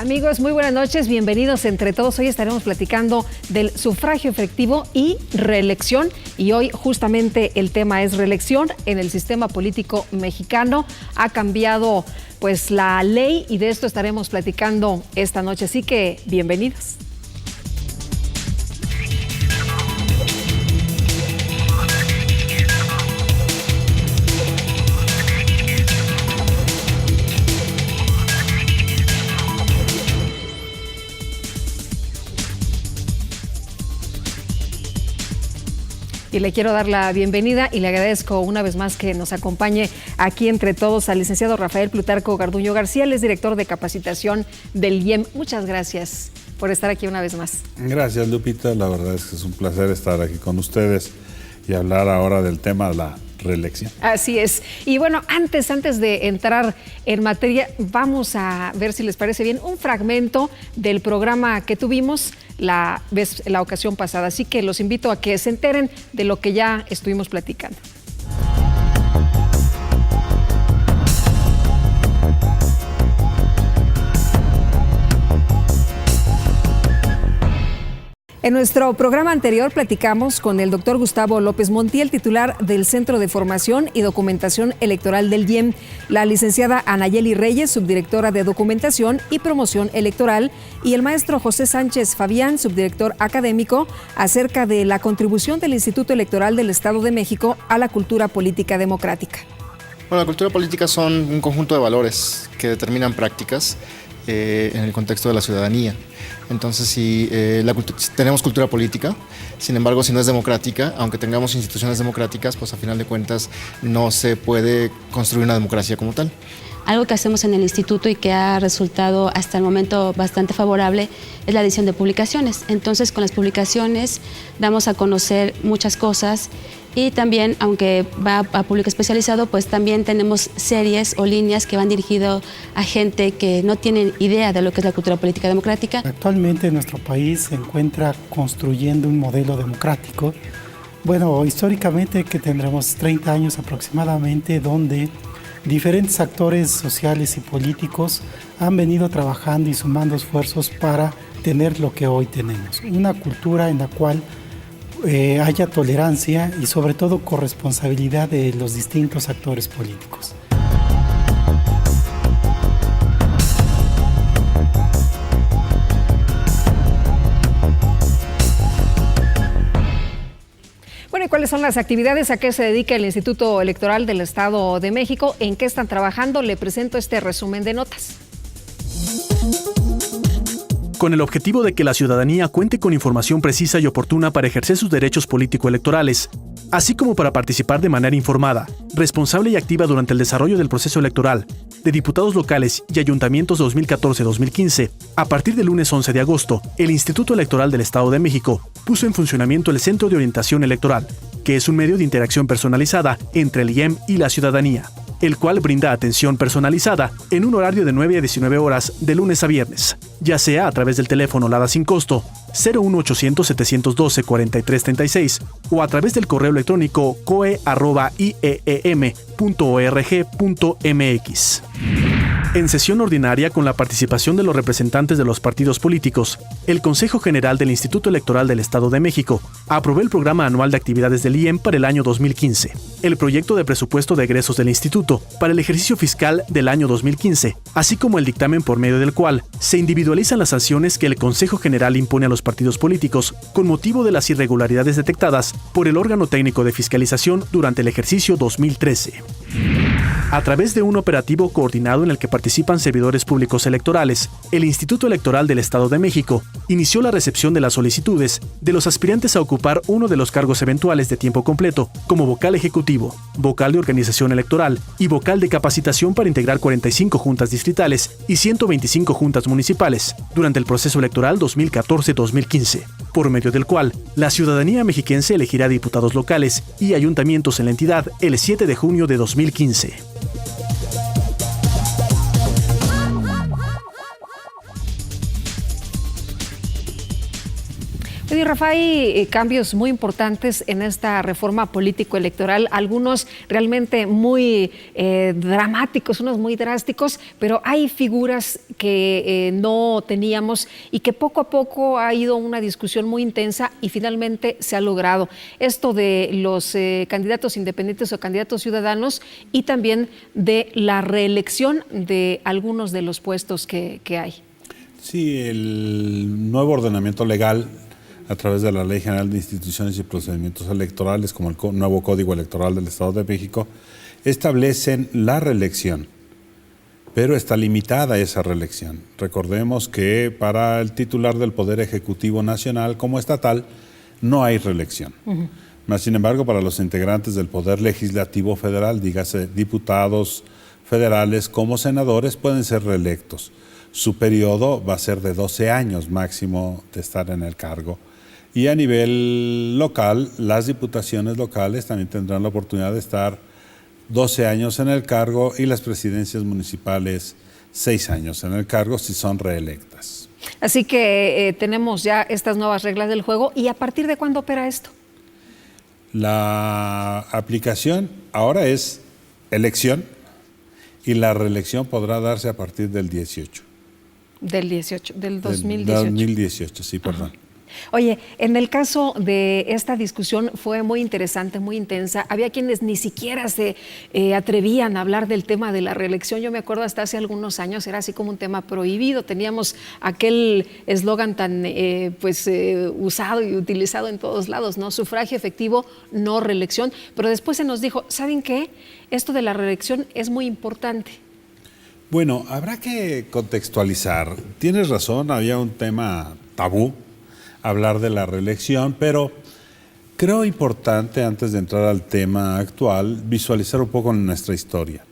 Amigos, muy buenas noches, bienvenidos entre todos. Hoy estaremos platicando del sufragio efectivo y reelección. Y hoy justamente el tema es reelección en el sistema político mexicano. Ha cambiado pues la ley y de esto estaremos platicando esta noche. Así que bienvenidos. Y le quiero dar la bienvenida y le agradezco una vez más que nos acompañe aquí entre todos al licenciado Rafael Plutarco Garduño García, él es director de capacitación del IEM. Muchas gracias por estar aquí una vez más. Gracias, Lupita, la verdad es que es un placer estar aquí con ustedes y hablar ahora del tema de la reelección. Así es. Y bueno, antes de entrar en materia, vamos a ver si les parece bien un fragmento del programa que tuvimos la ocasión pasada. Así que los invito a que se enteren de lo que ya estuvimos platicando. En nuestro programa anterior platicamos con el doctor Gustavo López Montiel, titular del Centro de Formación y Documentación Electoral del IEM, la licenciada Anayeli Reyes, subdirectora de Documentación y Promoción Electoral, y el maestro José Sánchez Fabián, subdirector académico, acerca de la contribución del Instituto Electoral del Estado de México a la cultura política democrática. Bueno, la cultura política son un conjunto de valores que determinan prácticas en el contexto de la ciudadanía. Entonces, si tenemos cultura política, sin embargo, si no es democrática, aunque tengamos instituciones democráticas, pues a final de cuentas no se puede construir una democracia como tal. Algo que hacemos en el instituto y que ha resultado hasta el momento bastante favorable es la edición de publicaciones. Entonces, con las publicaciones damos a conocer muchas cosas y también, aunque va a público especializado, pues también tenemos series o líneas que van dirigidas a gente que no tiene idea de lo que es la cultura política democrática. Actualmente nuestro país se encuentra construyendo un modelo democrático. Bueno, históricamente que tendremos 30 años aproximadamente, donde diferentes actores sociales y políticos han venido trabajando y sumando esfuerzos para tener lo que hoy tenemos. Una cultura en la cual haya tolerancia y sobre todo corresponsabilidad de los distintos actores políticos. Bueno, ¿y cuáles son las actividades? ¿A qué se dedica el Instituto Electoral del Estado de México? ¿En qué están trabajando? Le presento este resumen de notas. Con el objetivo de que la ciudadanía cuente con información precisa y oportuna para ejercer sus derechos político-electorales, así como para participar de manera informada, responsable y activa durante el desarrollo del proceso electoral de diputados locales y ayuntamientos 2014-2015, a partir del lunes 11 de agosto, el Instituto Electoral del Estado de México puso en funcionamiento el Centro de Orientación Electoral, que es un medio de interacción personalizada entre el IEM y la ciudadanía, el cual brinda atención personalizada en un horario de 9 a 19 horas de lunes a viernes, ya sea a través del teléfono LADA sin costo 01800-712-4336 o a través del correo electrónico coe@ieem.org.mx. En sesión ordinaria, con la participación de los representantes de los partidos políticos, el Consejo General del Instituto Electoral del Estado de México aprobó el Programa Anual de Actividades del IEM para el año 2015, el proyecto de presupuesto de egresos del Instituto para el ejercicio fiscal del año 2015, así como el dictamen por medio del cual se individualizan las sanciones que el Consejo General impone a los partidos políticos con motivo de las irregularidades detectadas por el órgano técnico de fiscalización durante el ejercicio 2013. A través de un operativo coordinado en el que participan servidores públicos electorales, el Instituto Electoral del Estado de México inició la recepción de las solicitudes de los aspirantes a ocupar uno de los cargos eventuales de tiempo completo, como vocal ejecutivo, vocal de organización electoral y vocal de capacitación para integrar 45 juntas distritales y 125 juntas municipales durante el proceso electoral 2014-2015, por medio del cual la ciudadanía mexiquense elegirá diputados locales y ayuntamientos en la entidad el 7 de junio de 2015. Oye, Rafa, hay cambios muy importantes en esta reforma político-electoral, algunos realmente muy dramáticos, unos muy drásticos, pero hay figuras que no teníamos y que poco a poco ha ido una discusión muy intensa y finalmente se ha logrado. Esto de los candidatos independientes o candidatos ciudadanos y también de la reelección de algunos de los puestos que hay. Sí, el nuevo ordenamiento legal a través de la Ley General de Instituciones y Procedimientos Electorales, como el nuevo Código Electoral del Estado de México, establecen la reelección, pero está limitada esa reelección. Recordemos que para el titular del Poder Ejecutivo Nacional como estatal no hay reelección. Mas, sin embargo, para los integrantes del Poder Legislativo Federal, dígase diputados federales como senadores, pueden ser reelectos. Su periodo va a ser de 12 años máximo de estar en el cargo. Y a nivel local, las diputaciones locales también tendrán la oportunidad de estar 12 años en el cargo y las presidencias municipales 6 años en el cargo si son reelectas. Así que tenemos ya estas nuevas reglas del juego. ¿Y a partir de cuándo opera esto? La aplicación ahora es elección y la reelección podrá darse a partir del 18. Del 18, del 2018. Del 2018, sí, perdón. Ajá. Oye, en el caso de esta discusión fue muy interesante, muy intensa. Había quienes ni siquiera se atrevían a hablar del tema de la reelección. Yo me acuerdo hasta hace algunos años era así como un tema prohibido. Teníamos aquel eslogan tan usado y utilizado en todos lados, ¿no? Sufragio efectivo, no reelección. Pero después se nos dijo, ¿saben qué? Esto de la reelección es muy importante. Bueno, habrá que contextualizar. Tienes razón, había un tema tabú, hablar de la reelección, pero creo importante, antes de entrar al tema actual, visualizar un poco nuestra historia.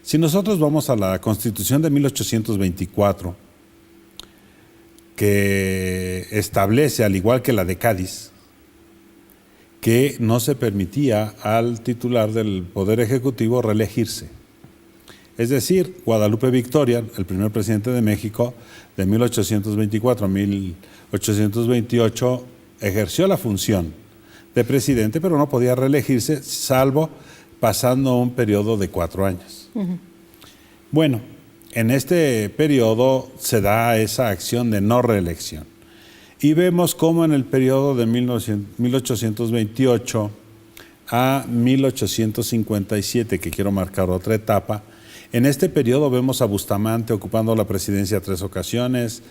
Si nosotros vamos a la Constitución de 1824, que establece, al igual que la de Cádiz, que no se permitía al titular del Poder Ejecutivo reelegirse. Es decir, Guadalupe Victoria, el primer presidente de México, de 1824 a 1828, ejerció la función de presidente, pero no podía reelegirse, salvo pasando un periodo de 4 años. Bueno, en este periodo se da esa acción de no reelección. Y vemos cómo en el periodo de 1828 a 1857, que quiero marcar otra etapa, en este periodo vemos a Bustamante ocupando la presidencia 3 ocasiones,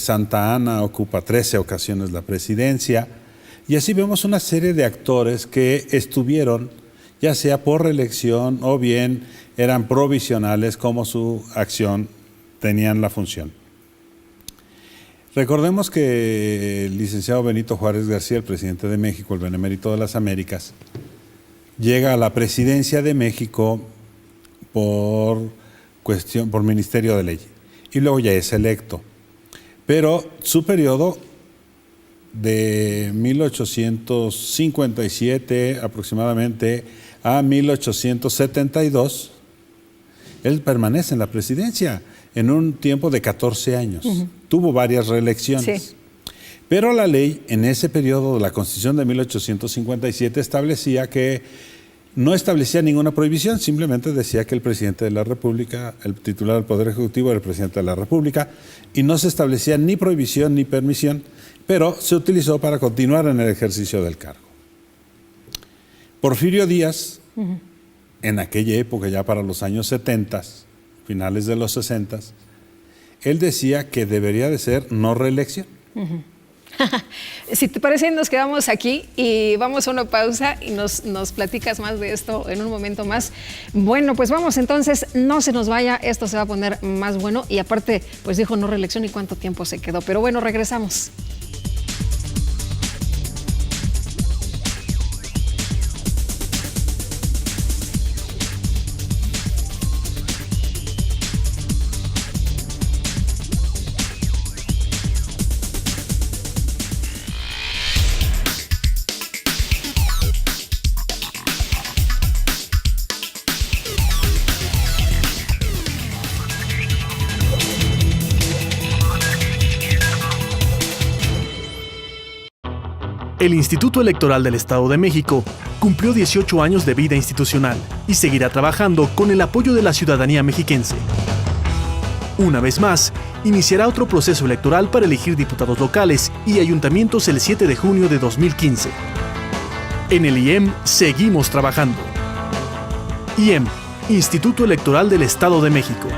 Santa Anna ocupa 13 ocasiones la presidencia, y así vemos una serie de actores que estuvieron, ya sea por reelección o bien eran provisionales, como su acción tenían la función. Recordemos que el licenciado Benito Juárez García, el presidente de México, el benemérito de las Américas, llega a la presidencia de México por Ministerio de Ley, y luego ya es electo. Pero su periodo de 1857 aproximadamente a 1872, él permanece en la presidencia en un tiempo de 14 años. Tuvo varias reelecciones. Sí. Pero la ley en ese periodo de la Constitución de 1857 establecía que no establecía ninguna prohibición, simplemente decía que el presidente de la República, el titular del Poder Ejecutivo era el presidente de la República, y no se establecía ni prohibición ni permisión, pero se utilizó para continuar en el ejercicio del cargo. Porfirio Díaz, en aquella época, ya para los años 70, finales de los 60, él decía que debería de ser no reelección. Si te parece, nos quedamos aquí y vamos a una pausa y nos platicas más de esto en un momento más. Bueno, pues vamos entonces, no se nos vaya, esto se va a poner más bueno y aparte, pues dijo no reelección y cuánto tiempo se quedó. Pero bueno, regresamos. El Instituto Electoral del Estado de México cumplió 18 años de vida institucional y seguirá trabajando con el apoyo de la ciudadanía mexiquense. Una vez más, iniciará otro proceso electoral para elegir diputados locales y ayuntamientos el 7 de junio de 2015. En el IEM seguimos trabajando. IEM, Instituto Electoral del Estado de México.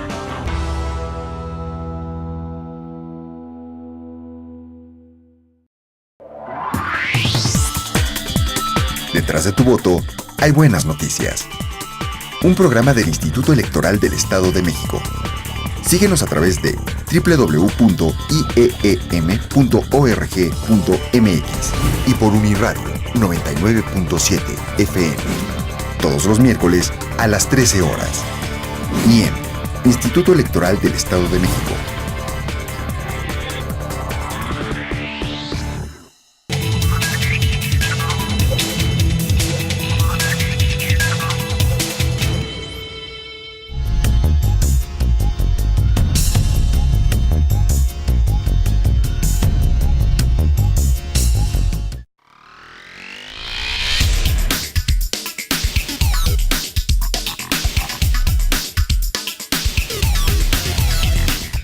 Detrás de tu voto hay buenas noticias. Un programa del Instituto Electoral del Estado de México. Síguenos a través de www.ieem.org.mx y por Uniradio 99.7 FM. Todos los miércoles a las 13 horas. IEM, Instituto Electoral del Estado de México.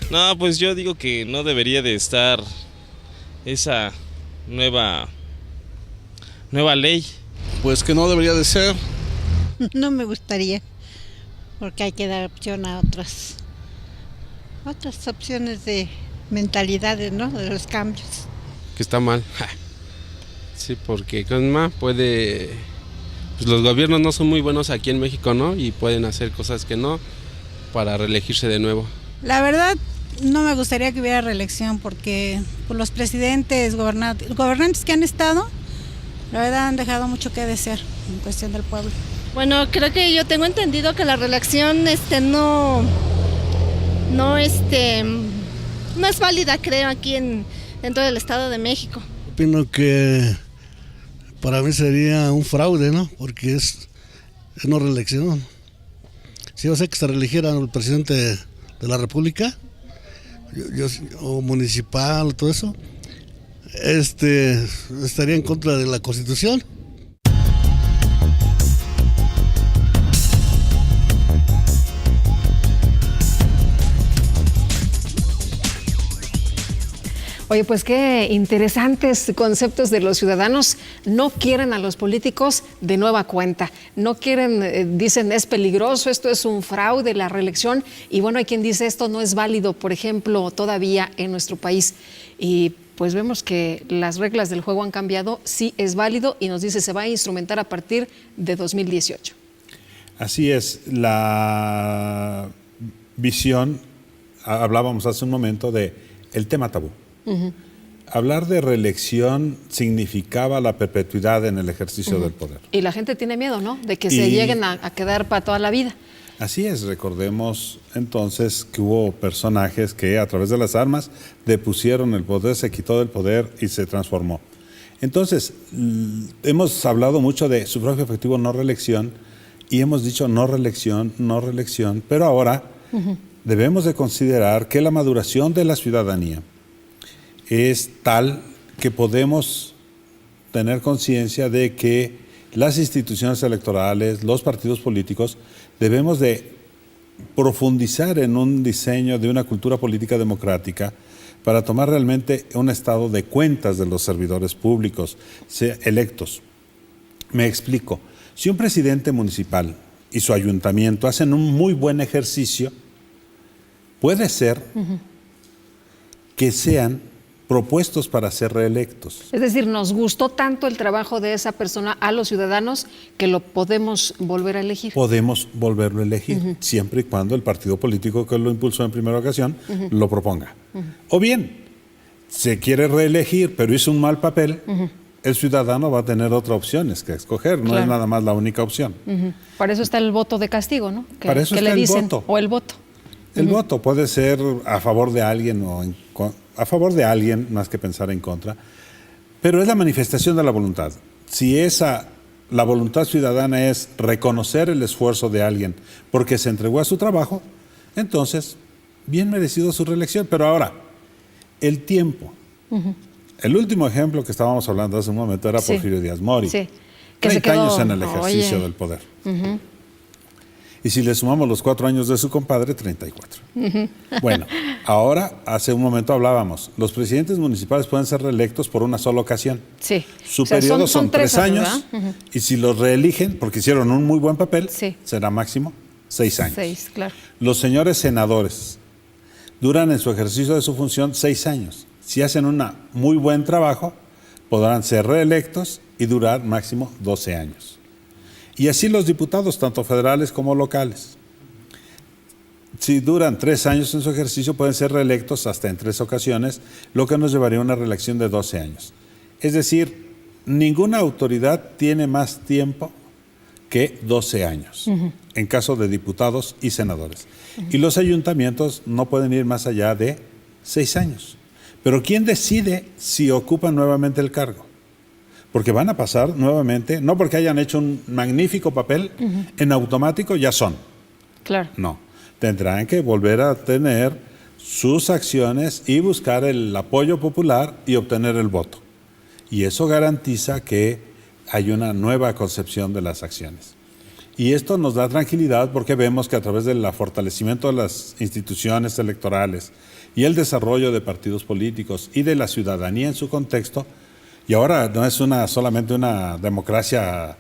No, pues yo digo que no debería de estar esa nueva ley. Pues que no debería de ser. No me gustaría, porque hay que dar opción a otras opciones de mentalidades, ¿no? De los cambios. Que está mal. Sí, porque pues los gobiernos no son muy buenos aquí en México, ¿no? Y pueden hacer cosas que no para reelegirse de nuevo. La verdad, no me gustaría que hubiera reelección porque pues, los presidentes, gobernantes que han estado, la verdad han dejado mucho que desear en cuestión del pueblo. Bueno, creo que yo tengo entendido que la reelección no es válida, creo, aquí en dentro del Estado de México. Opino que para mí sería un fraude, ¿no? Porque es no reelección. Si yo sé que se reeligiera el presidente de la República, o municipal, todo eso, estaría en contra de la Constitución. Oye, pues qué interesantes conceptos de los ciudadanos. No quieren a los políticos de nueva cuenta. No quieren, dicen, es peligroso, esto es un fraude, la reelección. Y bueno, hay quien dice esto no es válido, por ejemplo, todavía en nuestro país. Y pues vemos que las reglas del juego han cambiado, sí es válido y nos dice se va a instrumentar a partir de 2018. Así es, la visión, hablábamos hace un momento de el tema tabú. Uh-huh. Hablar de reelección significaba la perpetuidad en el ejercicio del poder. Y la gente tiene miedo, ¿no? De que se lleguen a quedar para toda la vida. Así es, recordemos entonces que hubo personajes que a través de las armas depusieron el poder, se quitó del poder y se transformó. Entonces, hemos hablado mucho de sufragio efectivo, no reelección, y hemos dicho no reelección, pero ahora debemos de considerar que la maduración de la ciudadanía es tal que podemos tener conciencia de que las instituciones electorales, los partidos políticos, debemos de profundizar en un diseño de una cultura política democrática para tomar realmente un estado de cuentas de los servidores públicos electos. Me explico. Si un presidente municipal y su ayuntamiento hacen un muy buen ejercicio, puede ser que sean propuestos para ser reelectos. Es decir, nos gustó tanto el trabajo de esa persona a los ciudadanos que lo podemos volver a elegir. Podemos volverlo a elegir, siempre y cuando el partido político que lo impulsó en primera ocasión lo proponga. O bien, se quiere reelegir, pero hizo un mal papel, el ciudadano va a tener otras opciones que escoger, no es nada más la única opción. Para eso está el voto de castigo, ¿no? Para eso está le dicen, el voto. O el voto. El voto puede ser a favor de alguien o a favor de alguien, más que pensar en contra, pero es la manifestación de la voluntad. Si la voluntad ciudadana es reconocer el esfuerzo de alguien porque se entregó a su trabajo, entonces, bien merecido su reelección. Pero ahora, el tiempo. El último ejemplo que estábamos hablando hace un momento era Porfirio Díaz Mori. Sí. 30 años en el ejercicio del poder. Y si le sumamos los 4 años de su compadre, 34. Bueno, ahora, hace un momento hablábamos, los presidentes municipales pueden ser reelectos por una sola ocasión. Sí. Su periodo son 3 años, y si los reeligen, porque hicieron un muy buen papel, será máximo 6 años. 6, claro. Los señores senadores duran en su ejercicio de su función 6 años. Si hacen un muy buen trabajo, podrán ser reelectos y durar máximo 12 años. Y así los diputados, tanto federales como locales. Si duran 3 años en su ejercicio, pueden ser reelectos hasta en 3 ocasiones, lo que nos llevaría a una reelección de 12 años. Es decir, ninguna autoridad tiene más tiempo que 12 años, en caso de diputados y senadores. Y los ayuntamientos no pueden ir más allá de 6 años. Pero ¿quién decide si ocupan nuevamente el cargo? Porque van a pasar nuevamente, no porque hayan hecho un magnífico papel, en automático ya son. Claro. No, tendrán que volver a tener sus acciones y buscar el apoyo popular y obtener el voto. Y eso garantiza que hay una nueva concepción de las acciones. Y esto nos da tranquilidad porque vemos que a través del fortalecimiento de las instituciones electorales y el desarrollo de partidos políticos y de la ciudadanía en su contexto, y ahora no es solamente una democracia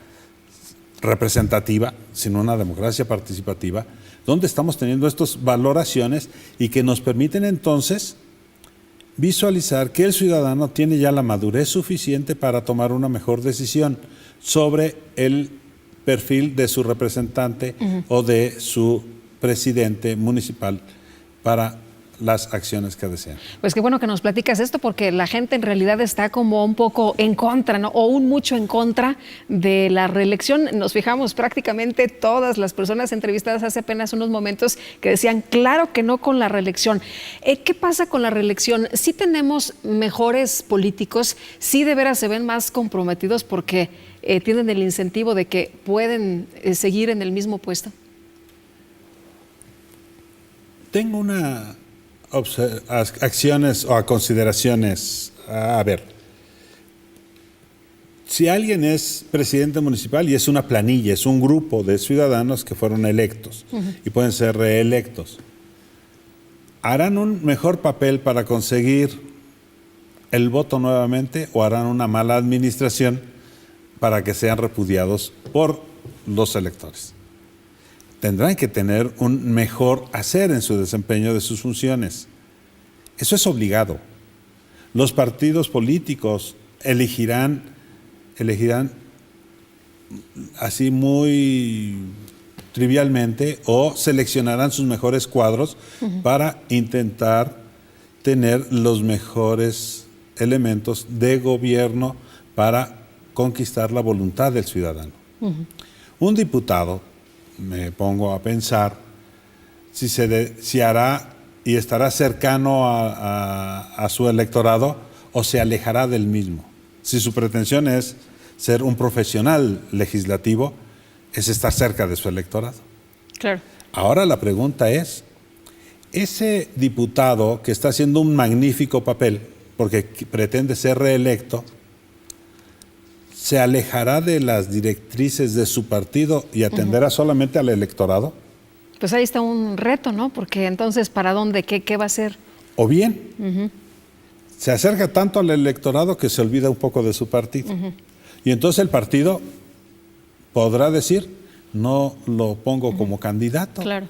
representativa, sino una democracia participativa, donde estamos teniendo estas valoraciones y que nos permiten entonces visualizar que el ciudadano tiene ya la madurez suficiente para tomar una mejor decisión sobre el perfil de su representante o de su presidente municipal para las acciones que desean. Pues qué bueno que nos platicas esto, porque la gente en realidad está como un poco en contra, ¿no? O un mucho en contra de la reelección. Nos fijamos prácticamente todas las personas entrevistadas hace apenas unos momentos que decían, claro que no con la reelección. ¿Qué pasa con la reelección? ¿Sí tenemos mejores políticos? ¿Sí de veras se ven más comprometidos porque tienen el incentivo de que pueden seguir en el mismo puesto? Tengo acciones o consideraciones. A ver, si alguien es presidente municipal y es una planilla, es un grupo de ciudadanos que fueron electos y pueden ser reelectos, ¿harán un mejor papel para conseguir el voto nuevamente o harán una mala administración para que sean repudiados por los electores? Tendrán que tener un mejor hacer en su desempeño de sus funciones. Eso es obligado. Los partidos políticos elegirán así muy trivialmente o seleccionarán sus mejores cuadros para intentar tener los mejores elementos de gobierno para conquistar la voluntad del ciudadano. Un diputado, me pongo a pensar, si hará y estará cercano a su electorado o se alejará del mismo. Si su pretensión es ser un profesional legislativo, es estar cerca de su electorado. Claro. Ahora la pregunta es, ese diputado que está haciendo un magnífico papel, porque pretende ser reelecto, ¿se alejará de las directrices de su partido y atenderá solamente al electorado? Pues ahí está un reto, ¿no? Porque entonces, ¿para dónde? ¿Qué va a hacer? O bien, se acerca tanto al electorado que se olvida un poco de su partido. Y entonces el partido podrá decir, no lo pongo como candidato. Claro.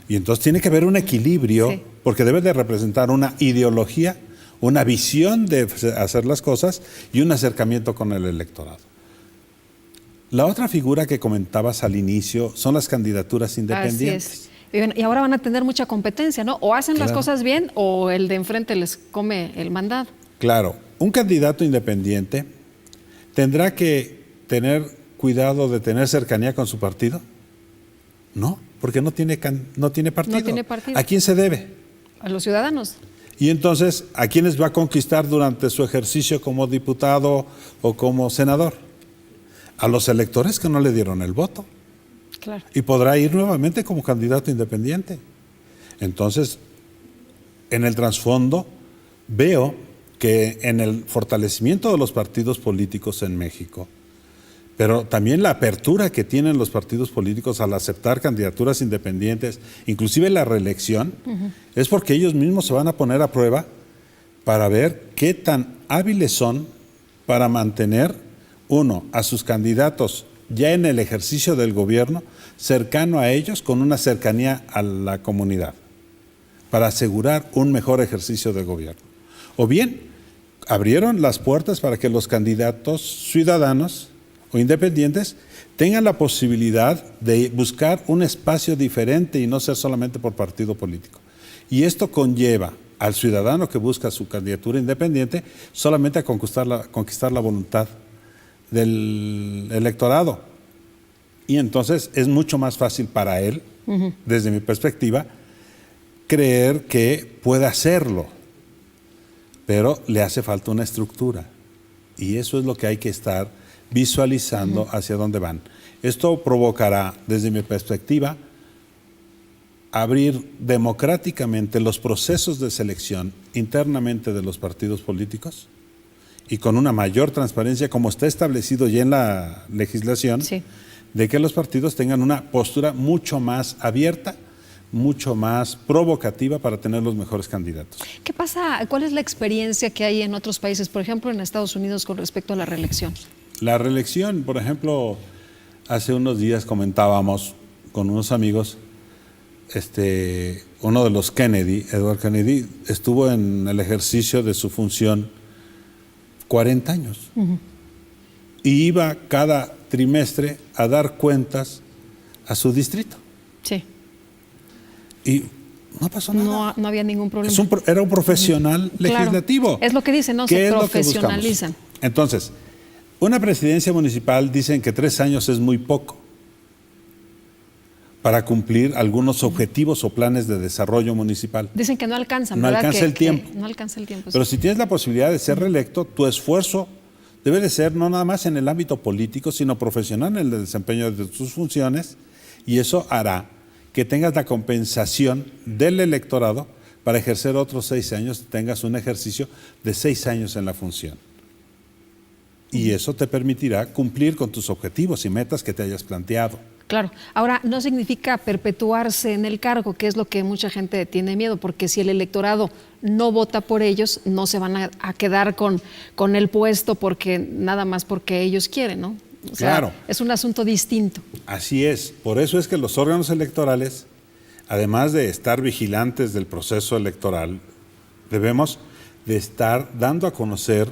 Y entonces tiene que haber un equilibrio, porque debe de representar una ideología, una visión de hacer las cosas y un acercamiento con el electorado. La otra figura que comentabas al inicio son las candidaturas independientes. Así es. Y ahora van a tener mucha competencia, ¿no? O hacen las cosas bien o el de enfrente les come el mandado. Claro, un candidato independiente tendrá que tener cuidado de tener cercanía con su partido. No, porque no tiene partido. No tiene partido. ¿A quién se debe? A los ciudadanos. Y entonces, ¿a quiénes va a conquistar durante su ejercicio como diputado o como senador? A los electores que no le dieron el voto. Claro. Y podrá ir nuevamente como candidato independiente. Entonces, en el trasfondo, veo que en el fortalecimiento de los partidos políticos en México, pero también la apertura que tienen los partidos políticos al aceptar candidaturas independientes, inclusive la reelección, es porque ellos mismos se van a poner a prueba para ver qué tan hábiles son para mantener, uno, a sus candidatos ya en el ejercicio del gobierno, cercano a ellos, con una cercanía a la comunidad, para asegurar un mejor ejercicio del gobierno. O bien, abrieron las puertas para que los candidatos ciudadanos o independientes tengan la posibilidad de buscar un espacio diferente y no ser solamente por partido político. Y esto conlleva al ciudadano que busca su candidatura independiente solamente a conquistar la voluntad del electorado. Y entonces es mucho más fácil para él, desde mi perspectiva, creer que puede hacerlo, pero le hace falta una estructura. Y eso es lo que hay que estar visualizando hacia dónde van. Esto provocará, desde mi perspectiva, abrir democráticamente los procesos de selección internamente de los partidos políticos y con una mayor transparencia, como está establecido ya en la legislación, de que los partidos tengan una postura mucho más abierta, mucho más provocativa para tener los mejores candidatos. ¿Qué pasa? ¿Cuál es la experiencia que hay en otros países, por ejemplo en Estados Unidos, con respecto a la reelección? La reelección, por ejemplo, hace unos días comentábamos con unos amigos, uno de los Kennedy, Edward Kennedy, estuvo en el ejercicio de su función 40 años. Y iba cada trimestre a dar cuentas a su distrito. Sí. Y no pasó nada. No había ningún problema. Era un profesional legislativo. Claro. Es lo que dicen, ¿no? Se profesionalizan. Entonces, una presidencia municipal, dicen que 3 años es muy poco para cumplir algunos objetivos o planes de desarrollo municipal. Dicen que no alcanzan, no ¿verdad? Alcanza el tiempo. No alcanza el tiempo. Pero si tienes la posibilidad de ser reelecto, tu esfuerzo debe de ser no nada más en el ámbito político, sino profesional en el desempeño de tus funciones, y eso hará que tengas la compensación del electorado para ejercer otros 6 años, tengas un ejercicio de 6 años en la función. Y eso te permitirá cumplir con tus objetivos y metas que te hayas planteado. Claro. Ahora, no significa perpetuarse en el cargo, que es lo que mucha gente tiene miedo, porque si el electorado no vota por ellos, no se van a quedar con el puesto nada más porque ellos quieren, ¿no? O sea, claro. Es un asunto distinto. Así es. Por eso es que los órganos electorales, además de estar vigilantes del proceso electoral, debemos de estar dando a conocer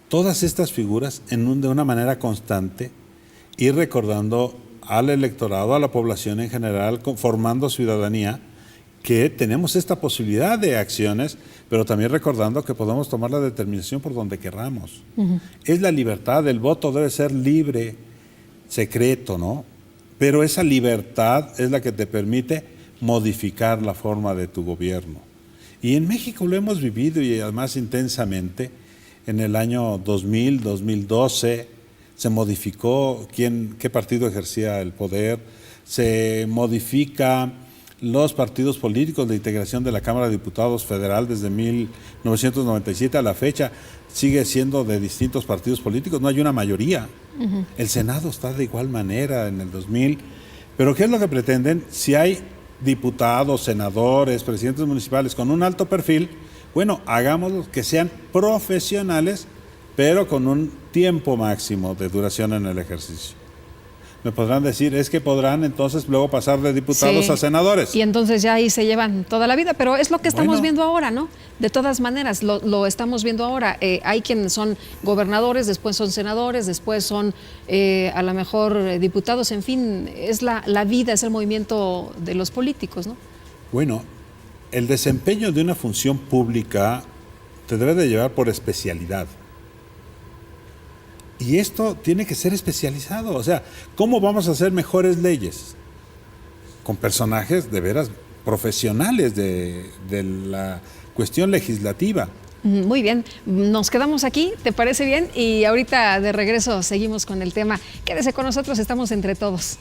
todas estas figuras de una manera constante y recordando al electorado, a la población en general, formando ciudadanía, que tenemos esta posibilidad de acciones, pero también recordando que podemos tomar la determinación por donde querramos. Es la libertad, el voto debe ser libre, secreto, ¿no? Pero esa libertad es la que te permite modificar la forma de tu gobierno. Y en México lo hemos vivido y además intensamente. En el año 2000, 2012, se modificó qué partido ejercía el poder, se modifica los partidos políticos de integración de la Cámara de Diputados Federal desde 1997 a la fecha, sigue siendo de distintos partidos políticos, no hay una mayoría. El Senado está de igual manera en el 2000, pero ¿qué es lo que pretenden? Si hay diputados, senadores, presidentes municipales con un alto perfil, bueno, hagámoslo que sean profesionales, pero con un tiempo máximo de duración en el ejercicio. Me podrán decir, es que podrán entonces luego pasar de diputados a senadores. Y entonces ya ahí se llevan toda la vida, pero es lo que estamos viendo ahora, ¿no? De todas maneras, lo estamos viendo ahora. Hay quienes son gobernadores, después son senadores, después son a lo mejor diputados, en fin, es la vida, es el movimiento de los políticos, ¿no? Bueno, el desempeño de una función pública te debe de llevar por especialidad. Y esto tiene que ser especializado. O sea, ¿cómo vamos a hacer mejores leyes? Con personajes de veras profesionales de la cuestión legislativa. Muy bien, nos quedamos aquí, ¿te parece bien? Y ahorita de regreso seguimos con el tema. Quédese con nosotros, estamos entre todos.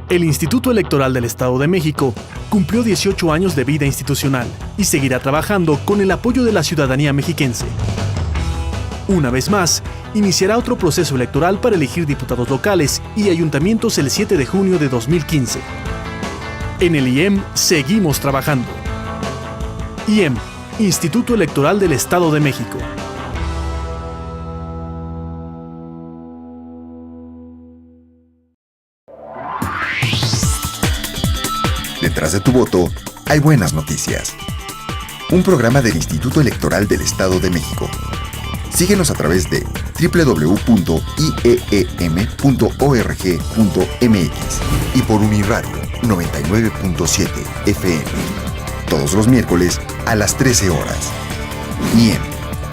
El Instituto Electoral del Estado de México cumplió 18 años de vida institucional y seguirá trabajando con el apoyo de la ciudadanía mexiquense. Una vez más, iniciará otro proceso electoral para elegir diputados locales y ayuntamientos el 7 de junio de 2015. En el IEM seguimos trabajando. IEM, Instituto Electoral del Estado de México. Detrás de tu voto hay buenas noticias. Un programa del Instituto Electoral del Estado de México. Síguenos a través de www.ieem.org.mx y por Uniradio 99.7 FM. Todos los miércoles a las 13 horas. IEM,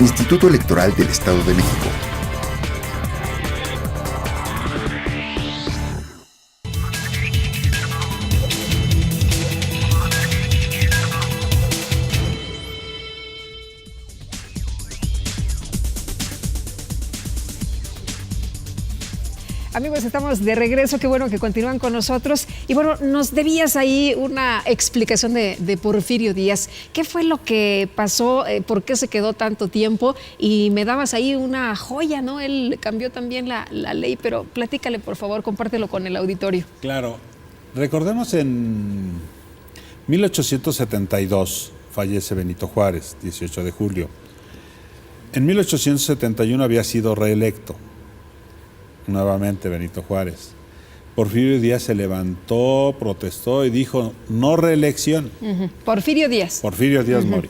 Instituto Electoral del Estado de México. Amigos, estamos de regreso, qué bueno que continúan con nosotros. Y bueno, nos debías ahí una explicación de Porfirio Díaz. ¿Qué fue lo que pasó? ¿Por qué se quedó tanto tiempo? Y me dabas ahí una joya, ¿no? Él cambió también la ley, pero platícale, por favor, compártelo con el auditorio. Claro, recordemos en 1872 fallece Benito Juárez, 18 de julio. En 1871 había sido reelecto nuevamente Benito Juárez. Porfirio Díaz se levantó, protestó y dijo no reelección. Porfirio Díaz. Porfirio Díaz Mori.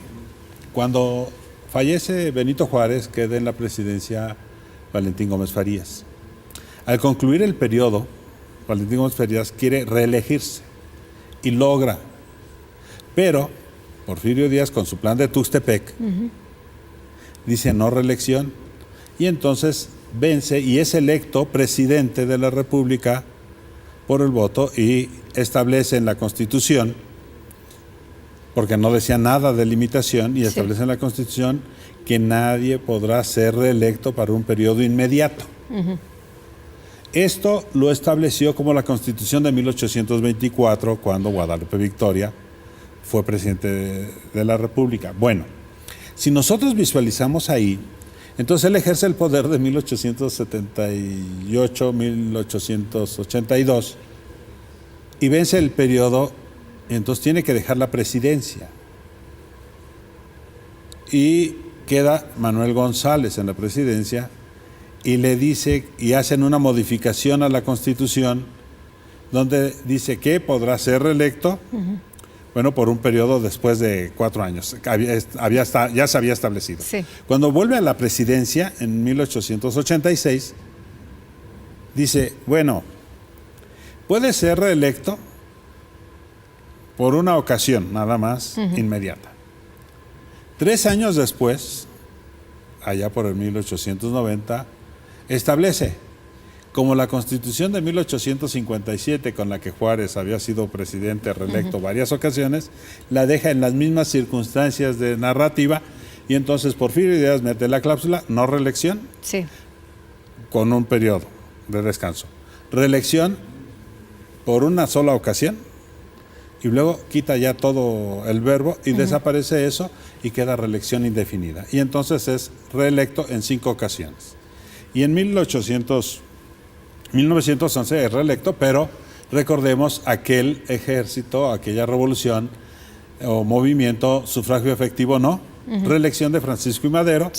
Cuando fallece Benito Juárez, queda en la presidencia Valentín Gómez Farías. Al concluir el periodo, Valentín Gómez Farías quiere reelegirse y logra. Pero Porfirio Díaz, con su plan de Tuxtepec, dice no reelección y entonces vence y es electo presidente de la República por el voto y establece en la Constitución, porque no decía nada de limitación, y establece en la Constitución que nadie podrá ser reelecto para un periodo inmediato. Esto lo estableció como la Constitución de 1824, cuando Guadalupe Victoria fue presidente de la República. Bueno, si nosotros visualizamos ahí, entonces él ejerce el poder de 1878, 1882 y vence el periodo, y entonces tiene que dejar la presidencia. Y queda Manuel González en la presidencia y le dice, y hacen una modificación a la Constitución donde dice que podrá ser reelecto, bueno, por un periodo después de 4 años. Ya se había establecido. Sí. Cuando vuelve a la presidencia, en 1886, dice, bueno, puede ser reelecto por una ocasión, nada más, inmediata. 3 años después, allá por el 1890, establece, como la Constitución de 1857, con la que Juárez había sido presidente reelecto varias ocasiones, la deja en las mismas circunstancias de narrativa, y entonces Porfirio Díaz mete la cláusula no reelección, con un periodo de descanso. Reelección por una sola ocasión, y luego quita ya todo el verbo y desaparece eso y queda reelección indefinida. Y entonces es reelecto en 5 ocasiones. Y en 1911 es reelecto, pero recordemos aquel ejército, aquella revolución o movimiento, sufragio efectivo no, reelección de Francisco I. Madero,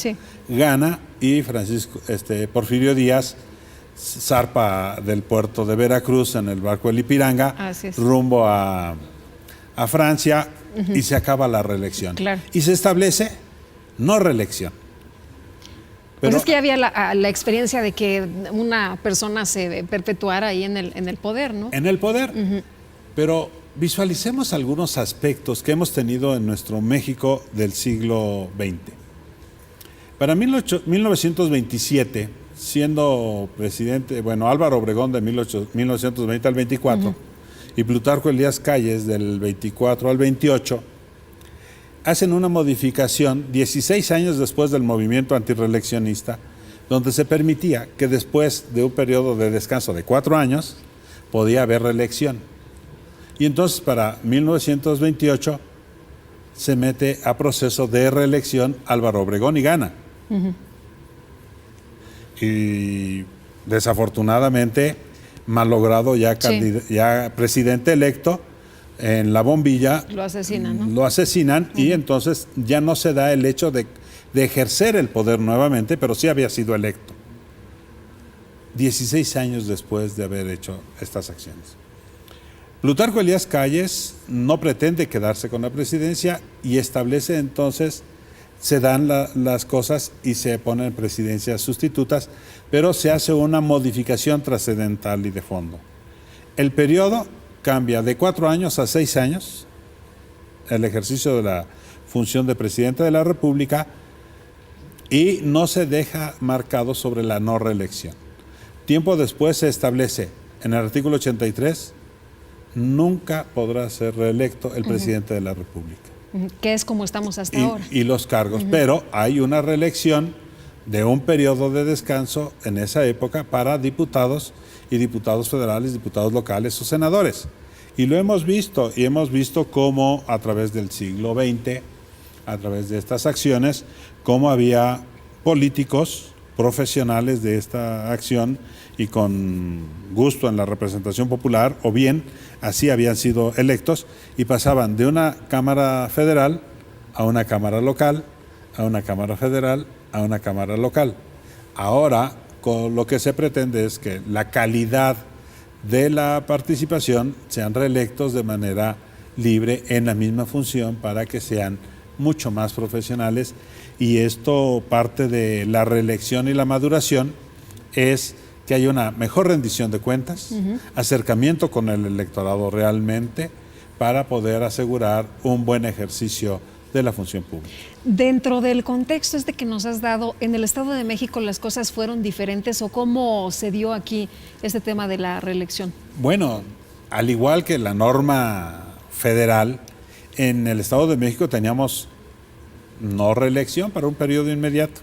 gana y Porfirio Díaz zarpa del puerto de Veracruz en el barco El Ipiranga, rumbo a Francia y se acaba la reelección. Y se establece no reelección. Pues es que ya había la experiencia de que una persona se perpetuara ahí en el poder, ¿no? En el poder. Pero visualicemos algunos aspectos que hemos tenido en nuestro México del siglo XX. Para 1927, siendo presidente, Álvaro Obregón de 1920 al 24 y Plutarco Elías Calles del 24 al 28, hacen una modificación 16 años después del movimiento antirreeleccionista, donde se permitía que después de un periodo de descanso de 4 años podía haber reelección. Y entonces para 1928 se mete a proceso de reelección Álvaro Obregón y gana. Y desafortunadamente, malogrado ya, ya presidente electo, en la bombilla lo asesinan, ¿no? Lo asesinan y entonces ya no se da el hecho de ejercer el poder nuevamente, pero sí había sido electo. 16 años después de haber hecho estas acciones. Plutarco Elías Calles no pretende quedarse con la presidencia y establece entonces, se dan las cosas y se ponen presidencias sustitutas, pero se hace una modificación trascendental y de fondo. El periodo cambia de 4 años a 6 años, el ejercicio de la función de presidente de la República, y no se deja marcado sobre la no reelección. Tiempo después se establece en el artículo 83, nunca podrá ser reelecto el presidente de la República. Que es como estamos hasta ahora. Y los cargos, pero hay una reelección de un periodo de descanso en esa época para diputados y diputados federales, diputados locales o senadores. Y lo hemos visto, y hemos visto cómo a través del siglo XX, a través de estas acciones, cómo había políticos profesionales de esta acción y con gusto en la representación popular, o bien así habían sido electos y pasaban de una Cámara Federal a una Cámara Local, a una Cámara Federal, a una Cámara Local. Ahora, con lo que se pretende es que la calidad de la participación sean reelectos de manera libre en la misma función para que sean mucho más profesionales, y esto parte de la reelección y la maduración es que hay una mejor rendición de cuentas, acercamiento con el electorado realmente para poder asegurar un buen ejercicio de la función pública. Dentro del contexto que nos has dado, ¿en el Estado de México las cosas fueron diferentes o cómo se dio aquí este tema de la reelección? Bueno, al igual que la norma federal, en el Estado de México teníamos no reelección para un periodo inmediato.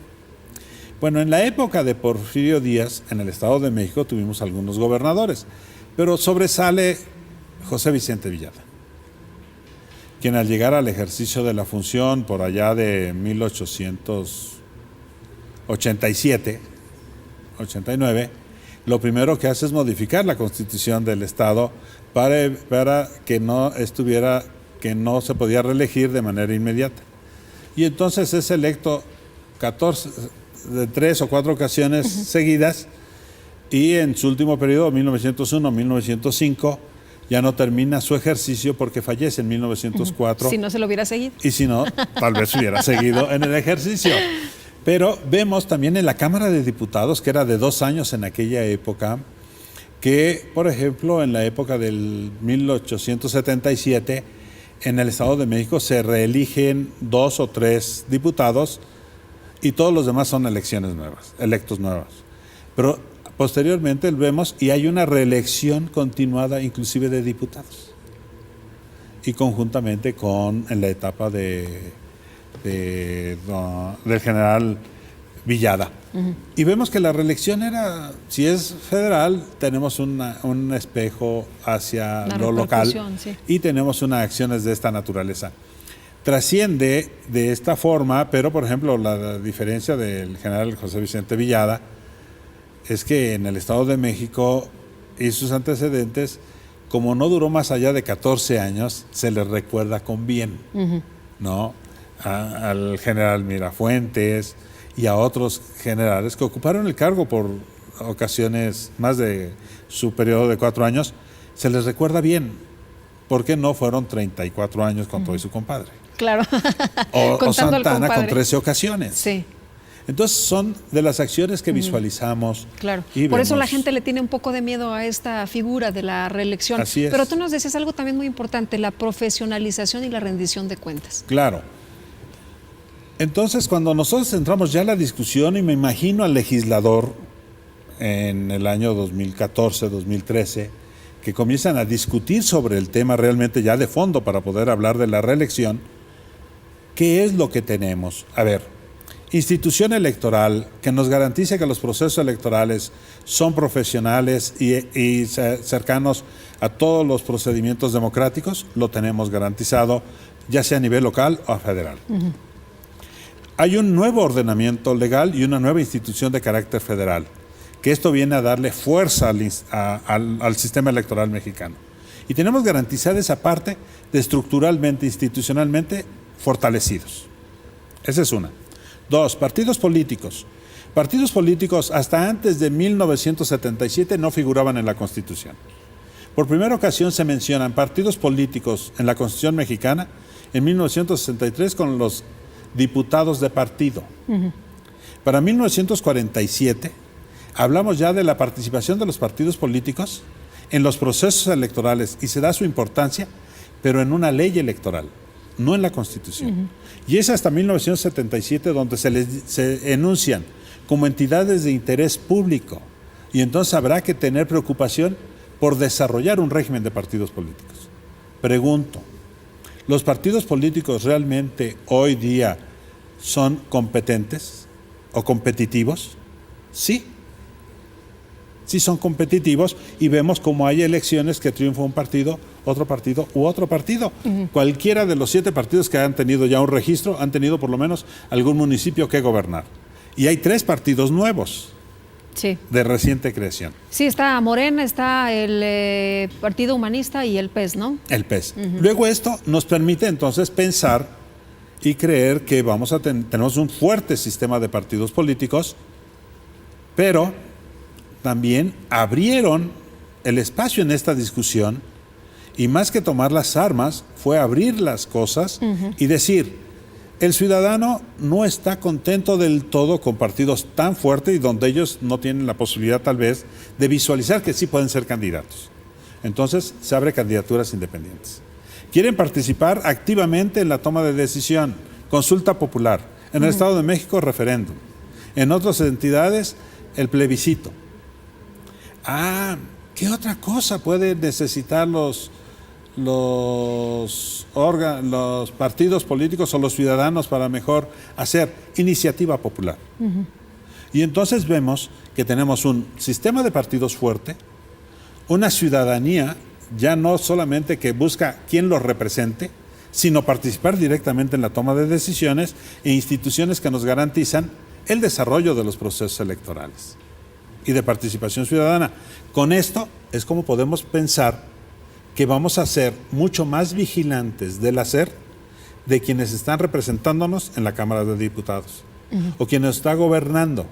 Bueno, en la época de Porfirio Díaz, en el Estado de México tuvimos algunos gobernadores, pero sobresale José Vicente Villada, quien al llegar al ejercicio de la función por allá de 1887, 89, lo primero que hace es modificar la Constitución del Estado para que no se podía reelegir de manera inmediata. Y entonces es electo 3 o 4 ocasiones seguidas, y en su último periodo, 1901-1905, ya no termina su ejercicio porque fallece en 1904. Si no se lo hubiera seguido. Y si no, tal vez hubiera seguido en el ejercicio. Pero vemos también en la Cámara de Diputados, que era de 2 años en aquella época, que, por ejemplo, en la época del 1877, en el Estado de México se reeligen 2 o 3 diputados y todos los demás son electos nuevos. Pero posteriormente vemos y hay una reelección continuada inclusive de diputados. Y conjuntamente en la etapa del general Villada. Y vemos que la reelección era, si es federal, tenemos un espejo hacia lo local, sí. Y tenemos unas acciones de esta naturaleza. Trasciende de esta forma, pero por ejemplo la diferencia del general José Vicente Villada es que en el Estado de México y sus antecedentes, como no duró más allá de 14 años, se le recuerda con bien, ¿no? Al general Mirafuentes y a otros generales que ocuparon el cargo por ocasiones más de su periodo de 4 años, se les recuerda bien, porque no fueron 34 años con todo y su compadre. Claro. O Santana con 13 ocasiones. Sí. Entonces son de las acciones que visualizamos. Claro. Y por eso vemos. la gente le tiene un poco de miedo a esta figura de la reelección. Así es. Pero tú nos decías algo también muy importante, la profesionalización y la rendición de cuentas. Claro. Entonces, cuando nosotros entramos ya en la discusión, y me imagino al legislador en el año 2014, 2013, que comienzan a discutir sobre el tema realmente ya de fondo para poder hablar de la reelección, ¿qué es lo que tenemos? A ver, institución electoral que nos garantice que los procesos electorales son profesionales y cercanos a todos los procedimientos democráticos, lo tenemos garantizado, ya sea a nivel local o federal. Hay un nuevo ordenamiento legal y una nueva institución de carácter federal, que esto viene a darle fuerza al sistema electoral mexicano. Y tenemos garantizada esa parte de estructuralmente, institucionalmente fortalecidos. Esa es una. 2, partidos políticos. Partidos políticos hasta antes de 1977 no figuraban en la Constitución. Por primera ocasión se mencionan partidos políticos en la Constitución mexicana en 1963 con los diputados de partido. Para 1947 hablamos ya de la participación de los partidos políticos en los procesos electorales y se da su importancia, pero en una ley electoral, no en la Constitución. Y es hasta 1977 donde se enuncian como entidades de interés público y entonces habrá que tener preocupación por desarrollar un régimen de partidos políticos. Pregunto, ¿los partidos políticos realmente hoy día son competentes o competitivos? Sí. Sí son competitivos y vemos cómo hay elecciones que triunfa un partido, otro partido u otro partido. Cualquiera de los 7 partidos que han tenido ya un registro han tenido por lo menos algún municipio que gobernar. Y hay 3 partidos nuevos. Sí. De reciente creación. Sí, está Morena, está el Partido Humanista y el PES, ¿no? El PES. Luego esto nos permite entonces pensar y creer que tenemos un fuerte sistema de partidos políticos, pero también abrieron el espacio en esta discusión y más que tomar las armas fue abrir las cosas y decir, el ciudadano no está contento del todo con partidos tan fuertes y donde ellos no tienen la posibilidad tal vez de visualizar que sí pueden ser candidatos. Entonces se abre candidaturas independientes. Quieren participar activamente en la toma de decisión, consulta popular. En el Estado de México, referéndum. En otras entidades, el plebiscito. ¿Qué otra cosa pueden necesitar los partidos políticos o los ciudadanos para mejor hacer iniciativa popular? Y entonces vemos que tenemos un sistema de partidos fuerte, una ciudadanía ya no solamente que busca quién los represente, sino participar directamente en la toma de decisiones e instituciones que nos garantizan el desarrollo de los procesos electorales y de participación ciudadana. Con esto es como podemos pensar que vamos a ser mucho más vigilantes del hacer de quienes están representándonos en la Cámara de Diputados, o quien nos está gobernando,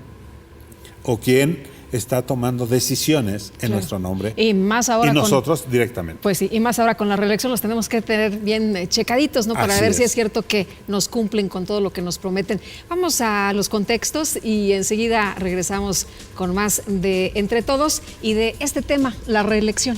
o quien está tomando decisiones en nuestro nombre y más ahora nosotros directamente. Pues sí, y más ahora con la reelección los tenemos que tener bien checaditos, ¿no? Para ver si es cierto que nos cumplen con todo lo que nos prometen. Vamos a los contextos y enseguida regresamos con más de Entre Todos y de este tema, la reelección.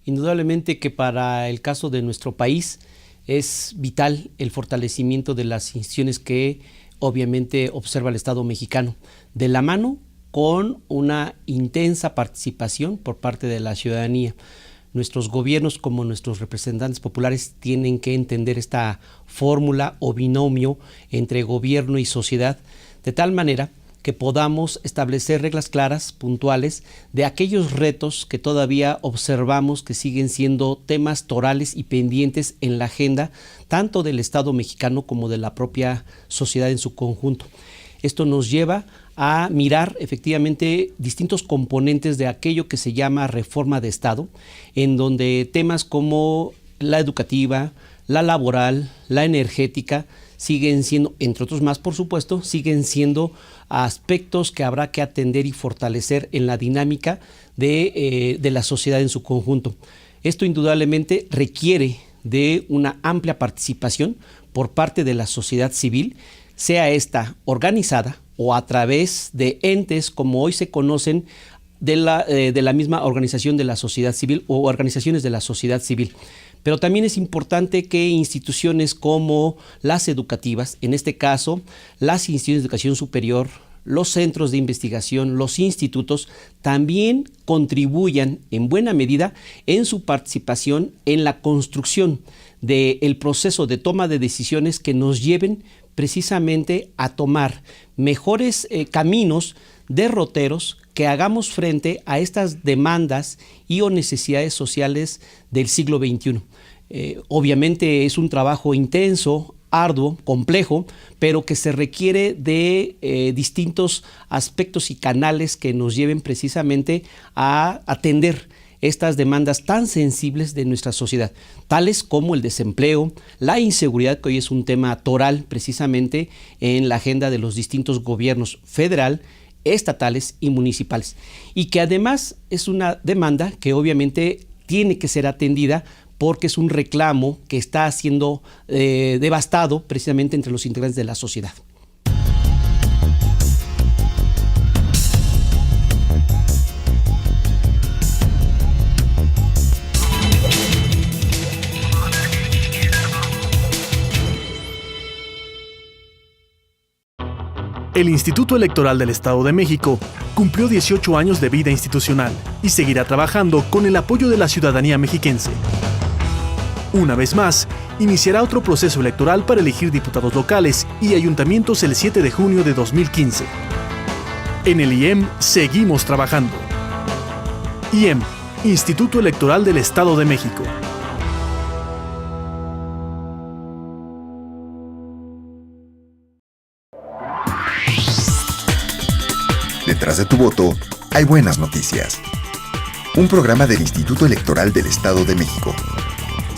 Indudablemente que para el caso de nuestro país es vital el fortalecimiento de las instituciones que obviamente observa el Estado mexicano, de la mano con una intensa participación por parte de la ciudadanía. Nuestros gobiernos como nuestros representantes populares tienen que entender esta fórmula o binomio entre gobierno y sociedad, de tal manera que podamos establecer reglas claras, puntuales, de aquellos retos que todavía observamos que siguen siendo temas torales y pendientes en la agenda, tanto del Estado mexicano como de la propia sociedad en su conjunto. Esto nos lleva a mirar efectivamente distintos componentes de aquello que se llama reforma de Estado, en donde temas como la educativa, la laboral, la energética, siguen siendo, entre otros más por supuesto, siguen siendo aspectos que habrá que atender y fortalecer en la dinámica de la sociedad en su conjunto. Esto indudablemente requiere de una amplia participación por parte de la sociedad civil, sea esta organizada o a través de entes como hoy se conocen de la misma organización de la sociedad civil o organizaciones de la sociedad civil. Pero también es importante que instituciones como las educativas, en este caso las instituciones de educación superior, los centros de investigación, los institutos, también contribuyan en buena medida en su participación en la construcción del proceso de toma de decisiones que nos lleven precisamente a tomar mejores caminos derroteros que hagamos frente a estas demandas y o necesidades sociales del siglo XXI. Obviamente es un trabajo intenso, arduo, complejo, pero que se requiere de distintos aspectos y canales que nos lleven precisamente a atender estas demandas tan sensibles de nuestra sociedad, tales como el desempleo, la inseguridad, que hoy es un tema toral precisamente en la agenda de los distintos gobiernos federal, estatales y municipales, y que además es una demanda que obviamente tiene que ser atendida porque es un reclamo que está siendo devastado precisamente entre los integrantes de la sociedad. El Instituto Electoral del Estado de México cumplió 18 años de vida institucional y seguirá trabajando con el apoyo de la ciudadanía mexiquense. Una vez más, iniciará otro proceso electoral para elegir diputados locales y ayuntamientos el 7 de junio de 2015. En el IEM seguimos trabajando. IEM, Instituto Electoral del Estado de México. Detrás de tu voto hay buenas noticias. Un programa del Instituto Electoral del Estado de México.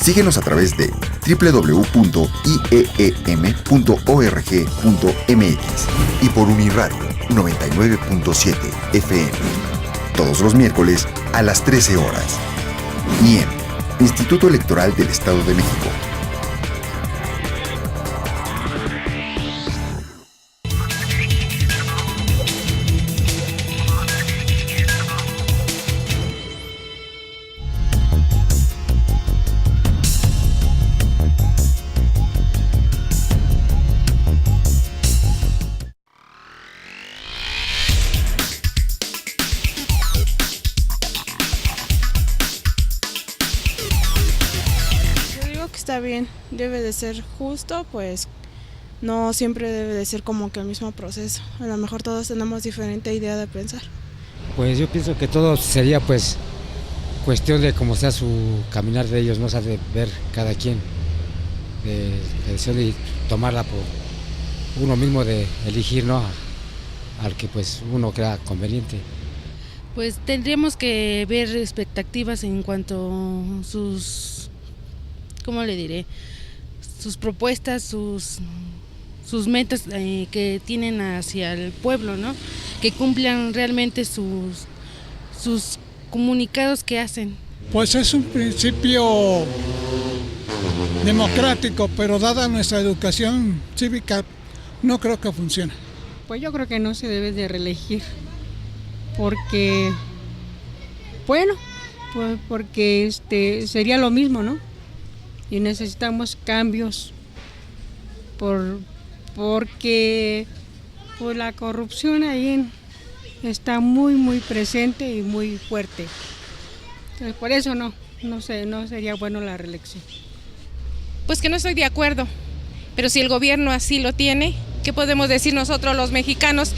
Síguenos a través de www.ieem.org.mx y por Uniradio 99.7 FM. Todos los miércoles a las 13 horas. IEM, Instituto Electoral del Estado de México. Está bien, debe de ser justo, pues no siempre debe de ser como que el mismo proceso. A lo mejor todos tenemos diferente idea de pensar. Pues yo pienso que todo sería pues cuestión de cómo sea su caminar de ellos, no sabe ver cada quien, de decisión y tomarla por uno mismo, de elegir, ¿no?, al que pues uno crea conveniente. Pues tendríamos que ver expectativas en cuanto a sus, ¿cómo le diré?, sus propuestas, sus metas que tienen hacia el pueblo, ¿no?, que cumplan realmente sus comunicados que hacen. Pues es un principio democrático, pero dada nuestra educación cívica, no creo que funcione. Pues yo creo que no se debe de reelegir, porque, bueno, pues porque sería lo mismo, ¿no? Y necesitamos cambios porque pues la corrupción ahí está muy presente y muy fuerte. Entonces, por eso no sería bueno la reelección. Pues que no estoy de acuerdo, pero si el gobierno así lo tiene, ¿qué podemos decir nosotros los mexicanos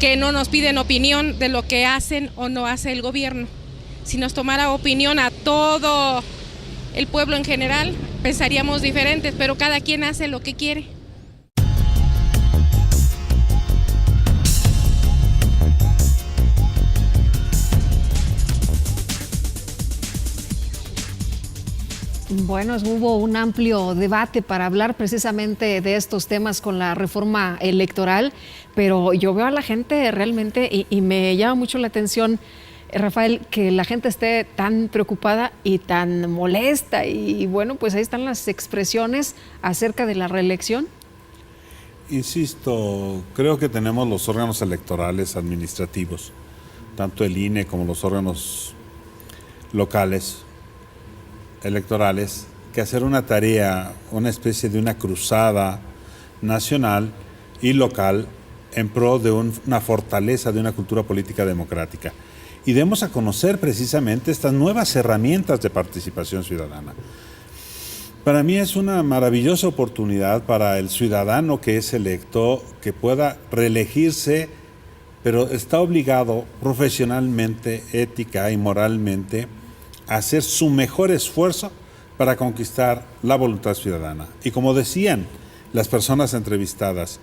que no nos piden opinión de lo que hacen o no hace el gobierno? Si nos tomara opinión a todo el pueblo en general, pensaríamos diferentes, pero cada quien hace lo que quiere. Bueno, hubo un amplio debate para hablar precisamente de estos temas con la reforma electoral, pero yo veo a la gente realmente y me llama mucho la atención, Rafael, que la gente esté tan preocupada y tan molesta y bueno, pues ahí están las expresiones acerca de la reelección. Insisto, creo que tenemos los órganos electorales administrativos, tanto el INE como los órganos locales electorales, que hacer una tarea, una especie de una cruzada nacional y local en pro de una fortaleza de una cultura política democrática. Y demos a conocer precisamente estas nuevas herramientas de participación ciudadana. Para mí es una maravillosa oportunidad para el ciudadano que es electo, que pueda reelegirse, pero está obligado profesionalmente, ética y moralmente a hacer su mejor esfuerzo para conquistar la voluntad ciudadana. Y como decían las personas entrevistadas,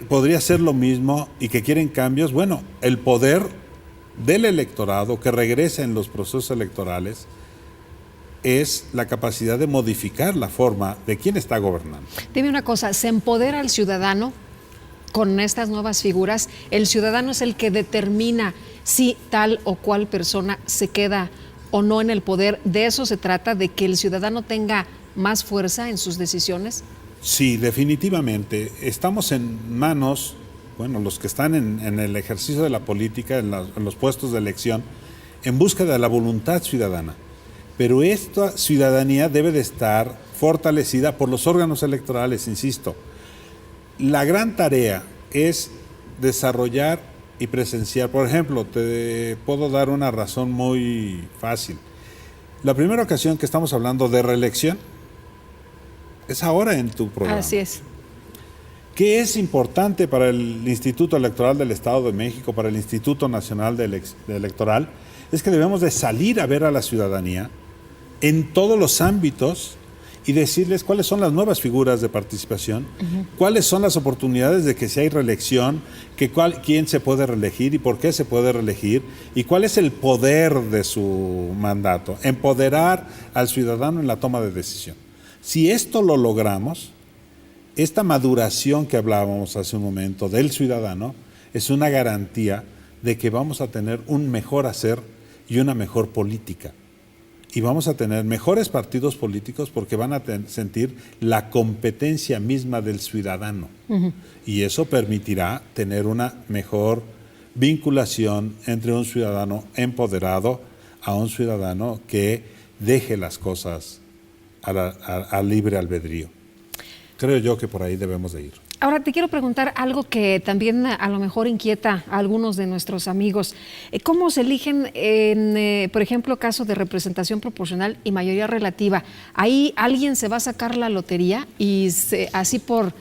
podría ser lo mismo y que quieren cambios. Bueno, el poder del electorado que regresa en los procesos electorales es la capacidad de modificar la forma de quién está gobernando. Dime una cosa, ¿se empodera al ciudadano con estas nuevas figuras? ¿El ciudadano es el que determina si tal o cual persona se queda o no en el poder? ¿De eso se trata, de que el ciudadano tenga más fuerza en sus decisiones? Sí, definitivamente. Estamos en manos, bueno, los que están en el ejercicio de la política, en los puestos de elección, en busca de la voluntad ciudadana. Pero esta ciudadanía debe de estar fortalecida por los órganos electorales, insisto. La gran tarea es desarrollar y presenciar. Por ejemplo, te puedo dar una razón muy fácil. La primera ocasión que estamos hablando de reelección es ahora en tu programa. Así es. ¿Qué es importante para el Instituto Electoral del Estado de México, para el Instituto Nacional Electoral? Es que debemos de salir a ver a la ciudadanía en todos los ámbitos y decirles cuáles son las nuevas figuras de participación, cuáles son las oportunidades de que si hay reelección, quién se puede reelegir y por qué se puede reelegir, y cuál es el poder de su mandato. Empoderar al ciudadano en la toma de decisión. Si esto lo logramos, esta maduración que hablábamos hace un momento del ciudadano es una garantía de que vamos a tener un mejor hacer y una mejor política. Y vamos a tener mejores partidos políticos porque van a sentir la competencia misma del ciudadano. Y eso permitirá tener una mejor vinculación entre un ciudadano empoderado a un ciudadano que deje las cosas a libre albedrío. Creo yo que por ahí debemos de ir. Ahora te quiero preguntar algo que también a lo mejor inquieta a algunos de nuestros amigos. ¿Cómo se eligen en, por ejemplo, caso de representación proporcional y mayoría relativa? ¿Ahí alguien se va a sacar la lotería y así porque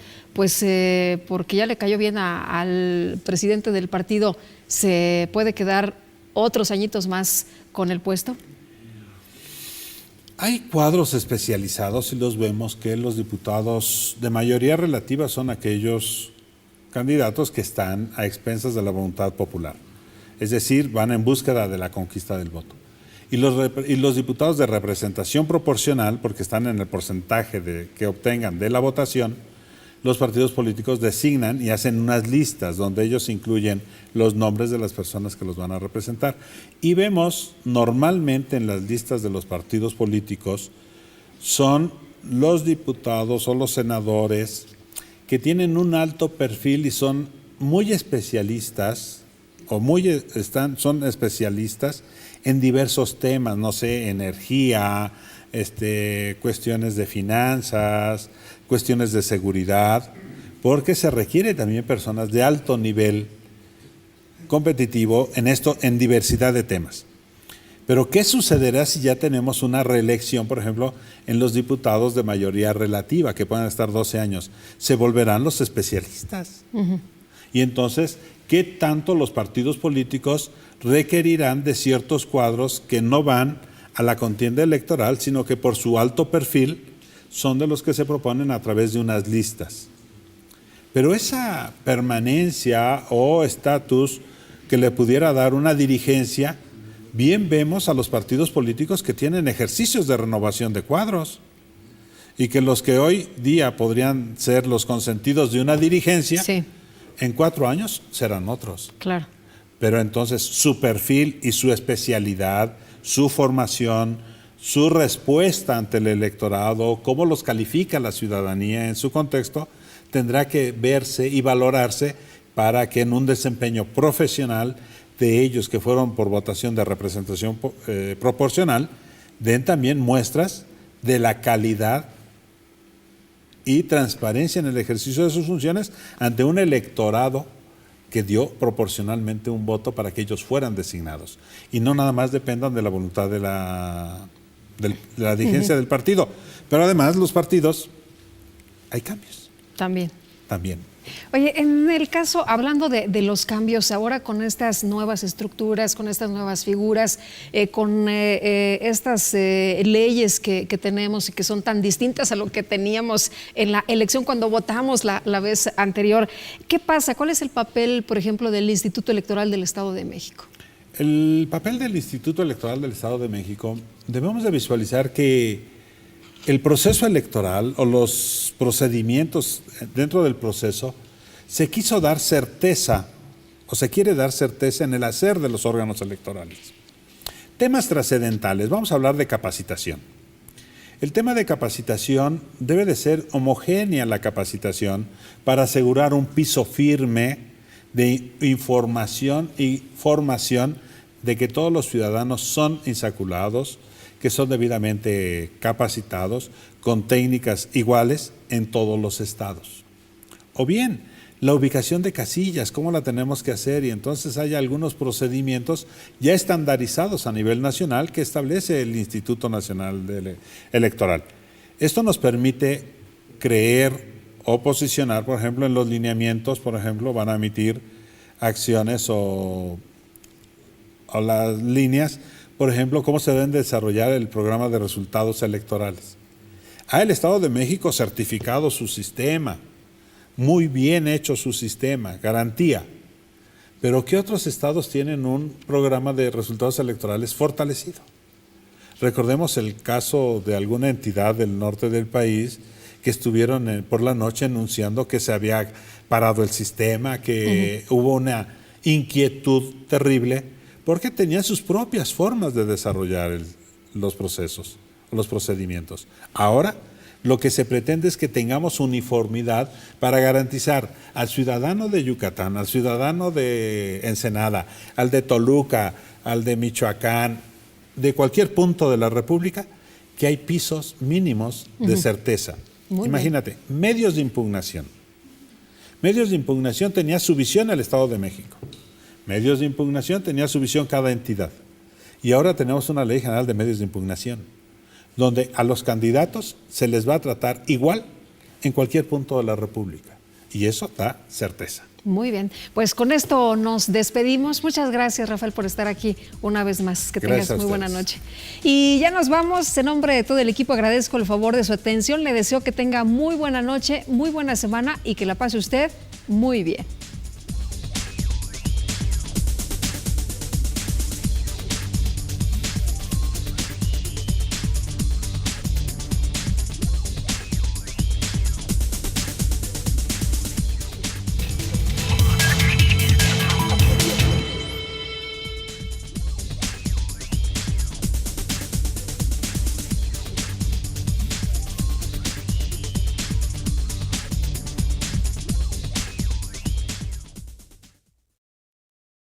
ya le cayó bien al presidente del partido, se puede quedar otros añitos más con el puesto? Hay cuadros especializados y los vemos que los diputados de mayoría relativa son aquellos candidatos que están a expensas de la voluntad popular. Es decir, van en búsqueda de la conquista del voto. Y los diputados de representación proporcional, porque están en el porcentaje que obtengan de la votación, los partidos políticos designan y hacen unas listas donde ellos incluyen los nombres de las personas que los van a representar. Y vemos normalmente en las listas de los partidos políticos son los diputados o los senadores que tienen un alto perfil y son muy especialistas son especialistas en diversos temas, no sé, energía, cuestiones de finanzas, cuestiones de seguridad, porque se requiere también personas de alto nivel competitivo en diversidad de temas. Pero ¿qué sucederá si ya tenemos una reelección, por ejemplo, en los diputados de mayoría relativa, que puedan estar 12 años? Se volverán los especialistas. Y entonces, ¿qué tanto los partidos políticos requerirán de ciertos cuadros que no van a la contienda electoral, sino que por su alto perfil son de los que se proponen a través de unas listas? Pero esa permanencia o estatus que le pudiera dar una dirigencia, bien vemos a los partidos políticos que tienen ejercicios de renovación de cuadros y que los que hoy día podrían ser los consentidos de una dirigencia, en 4 años serán otros. Claro. Pero entonces su perfil y su especialidad, su formación, su respuesta ante el electorado, cómo los califica la ciudadanía en su contexto, tendrá que verse y valorarse para que en un desempeño profesional de ellos que fueron por votación de representación proporcional, den también muestras de la calidad y transparencia en el ejercicio de sus funciones ante un electorado que dio proporcionalmente un voto para que ellos fueran designados y no nada más dependan de la voluntad de la dirigencia del partido. Pero además los partidos, hay cambios. También. Oye, en el caso, hablando de los cambios, ahora con estas nuevas estructuras, con estas nuevas figuras, con estas leyes que tenemos y que son tan distintas a lo que teníamos en la elección cuando votamos la vez anterior, ¿qué pasa? ¿Cuál es el papel, por ejemplo, del Instituto Electoral del Estado de México? El papel del Instituto Electoral del Estado de México, debemos de visualizar que el proceso electoral o los procedimientos dentro del proceso se quiso dar certeza o se quiere dar certeza en el hacer de los órganos electorales. Temas trascendentales, vamos a hablar de capacitación. El tema de capacitación debe de ser homogénea la capacitación para asegurar un piso firme de información y formación de que todos los ciudadanos son insaculados, que son debidamente capacitados con técnicas iguales en todos los estados. O bien, la ubicación de casillas, cómo la tenemos que hacer, y entonces hay algunos procedimientos ya estandarizados a nivel nacional que establece el Instituto Nacional Electoral. Esto nos permite creer o posicionar, por ejemplo, en los lineamientos, por ejemplo, van a emitir acciones o las líneas, por ejemplo, cómo se deben desarrollar el programa de resultados electorales. El Estado de México certificado su sistema, muy bien hecho su sistema, garantía. Pero ¿qué otros estados tienen un programa de resultados electorales fortalecido? Recordemos el caso de alguna entidad del norte del país que estuvieron por la noche anunciando que se había parado el sistema, que hubo una inquietud terrible, porque tenían sus propias formas de desarrollar los procesos, los procedimientos. Ahora, lo que se pretende es que tengamos uniformidad para garantizar al ciudadano de Yucatán, al ciudadano de Ensenada, al de Toluca, al de Michoacán, de cualquier punto de la República, que hay pisos mínimos de certeza. Imagínate, medios de impugnación. Medios de impugnación tenía su visión el Estado de México. Medios de impugnación tenía su visión cada entidad. Y ahora tenemos una ley general de medios de impugnación, donde a los candidatos se les va a tratar igual en cualquier punto de la República. Y eso da certeza. Muy bien, pues con esto nos despedimos. Muchas gracias, Rafael, por estar aquí una vez más. Que tengas muy buena noche. Y ya nos vamos. En nombre de todo el equipo agradezco el favor de su atención. Le deseo que tenga muy buena noche, muy buena semana y que la pase usted muy bien.